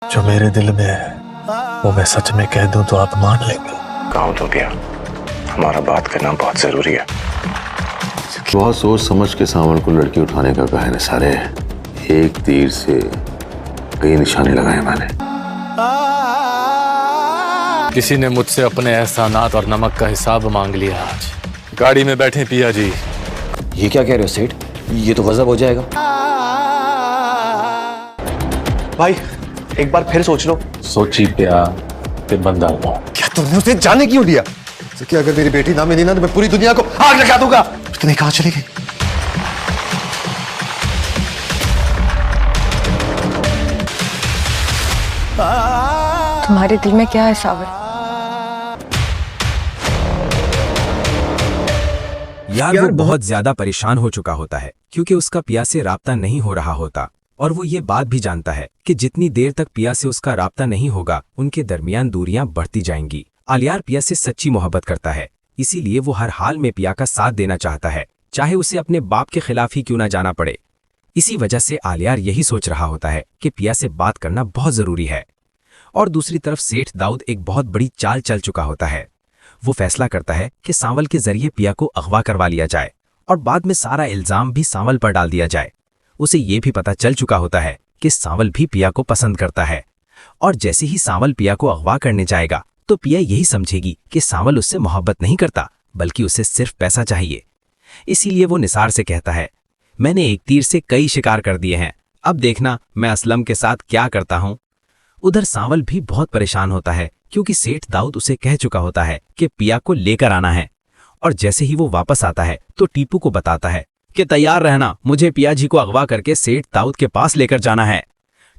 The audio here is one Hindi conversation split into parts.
जो मेरे दिल में है वो मैं सच में कह दूं तो आप मान लेंगे। गाँव तो गया, हमारा बात करना बहुत जरूरी है। बहुत सोच समझ के सावन को लड़की उठाने का कहा है सारे। एक तीर से कई निशाने लगाए मैंने। किसी ने मुझसे अपने एहसानात और नमक का हिसाब मांग लिया। आज गाड़ी में बैठे पिया जी। ये क्या कह रहे हो सेठ? ये तो गजब हो जाएगा। भाई एक बार फिर सोच लो। सोची पिया ते बंदा हुआ। क्या तुमने उसे जाने क्यों दिया? कि अगर मेरी बेटी ना मिली ना तो मैं पूरी दुनिया को आग लगा दूंगा। तुम्हें कहां चली गई? तुम्हारे दिल में क्या है सावर? यार वो बहुत ज्यादा परेशान हो चुका होता है क्योंकि उसका पिया से राब्ता नहीं हो रहा होता और वो ये बात भी जानता है कि जितनी देर तक पिया से उसका राब्ता नहीं होगा उनके दरमियान दूरियां बढ़ती जाएंगी। आलियार पिया से सच्ची मोहब्बत करता है, इसीलिए वो हर हाल में पिया का साथ देना चाहता है, चाहे उसे अपने बाप के खिलाफ ही क्यों ना जाना पड़े। इसी वजह से आलियार यही सोच रहा होता है कि पिया से बात करना बहुत जरूरी है। और दूसरी तरफ सेठ दाऊद एक बहुत बड़ी चाल चल चुका होता है। वो फैसला करता है कि सांवल के जरिए पिया को अगवा करवा लिया जाए और बाद में सारा इल्जाम भी सांवल पर डाल दिया जाए। उसे ये भी पता चल चुका होता है कि सांवल भी पिया को पसंद करता है और जैसे ही सांवल पिया को अगवा करने जाएगा तो पिया यही समझेगी कि सांवल उससे मोहब्बत नहीं करता बल्कि उसे सिर्फ पैसा चाहिए। इसीलिए वो निसार से कहता है, मैंने एक तीर से कई शिकार कर दिए हैं, अब देखना मैं असलम के साथ क्या करता हूं। उधर सांवल भी बहुत परेशान होता है क्योंकि सेठ दाऊद उसे कह चुका होता है कि पिया को लेकर आना है और जैसे ही वो वापस आता है तो टीपू को बताता है कि तैयार रहना, मुझे पिया जी को अगवा करके सेठ दाऊद के पास लेकर जाना है।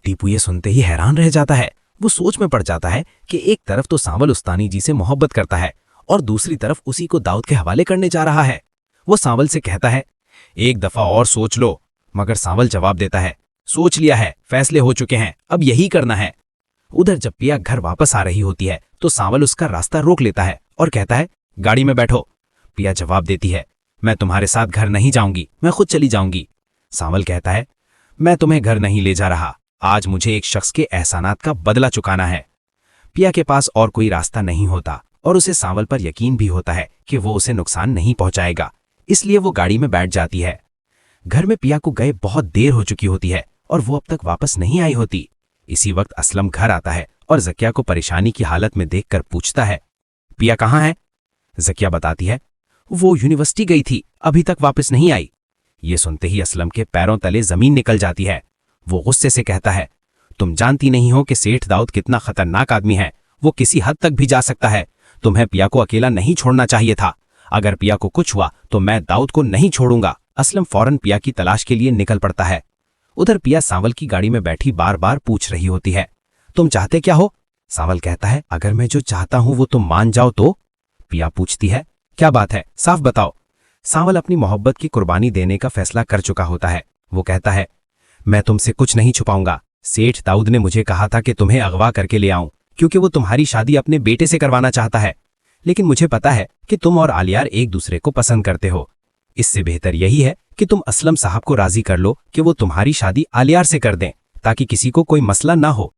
टीपू ये सुनते ही हैरान रह जाता है। वो सोच में पड़ जाता है कि एक तरफ तो सांवल उस्तानी जी से मोहब्बत करता है और दूसरी तरफ उसी को दाऊद के हवाले करने जा रहा है। वो सांवल से कहता है, एक दफा और सोच लो, मगर सांवल जवाब देता है, सोच लिया है, फैसले हो चुके हैं, अब यही करना है। उधर जब पिया घर वापस आ रही होती है तो सांवल उसका रास्ता रोक लेता है और कहता है, गाड़ी में बैठो। पिया जवाब देती है, मैं तुम्हारे साथ घर नहीं जाऊंगी, मैं खुद चली जाऊंगी। सांवल कहता है, मैं तुम्हें घर नहीं ले जा रहा, आज मुझे एक शख्स के एहसानात का बदला चुकाना है। पिया के पास और कोई रास्ता नहीं होता और उसे सांवल पर यकीन भी होता है कि वो उसे नुकसान नहीं पहुंचाएगा, इसलिए वो गाड़ी में बैठ जाती है। घर में पिया को गए बहुत देर हो चुकी होती है और वो अब तक वापस नहीं आई होती। इसी वक्त असलम घर आता है और जकिया को परेशानी की हालत में देखकर पूछता है, पिया कहाँ है? जकिया बताती है, वो यूनिवर्सिटी गई थी, अभी तक वापस नहीं आई। ये सुनते ही असलम के पैरों तले जमीन निकल जाती है। वो गुस्से से कहता है, तुम जानती नहीं हो कि सेठ दाऊद कितना खतरनाक आदमी है, वो किसी हद तक भी जा सकता है। तुम्हें पिया को अकेला नहीं छोड़ना चाहिए था। अगर पिया को कुछ हुआ तो मैं दाऊद को नहीं छोड़ूंगा। असलम फौरन पिया की तलाश के लिए निकल पड़ता है। उधर पिया सांवल की गाड़ी में बैठी बार बार पूछ रही होती है, तुम चाहते क्या हो? सांवल कहता है, अगर मैं जो चाहता हूं वो तुम मान जाओ तो? पिया पूछती है, क्या बात है, साफ बताओ। सांवल अपनी मोहब्बत की कुर्बानी देने का फैसला कर चुका होता है। वो कहता है, मैं तुमसे कुछ नहीं छुपाऊंगा। सेठ दाऊद ने मुझे कहा था कि तुम्हें अगवा करके ले आऊं क्योंकि वो तुम्हारी शादी अपने बेटे से करवाना चाहता है, लेकिन मुझे पता है कि तुम और आलियार एक दूसरे को पसंद करते हो। इससे बेहतर यही है कि तुम असलम साहब को राजी कर लो कि वो तुम्हारी शादी आलियार से कर दें ताकि किसी को कोई मसला ना हो।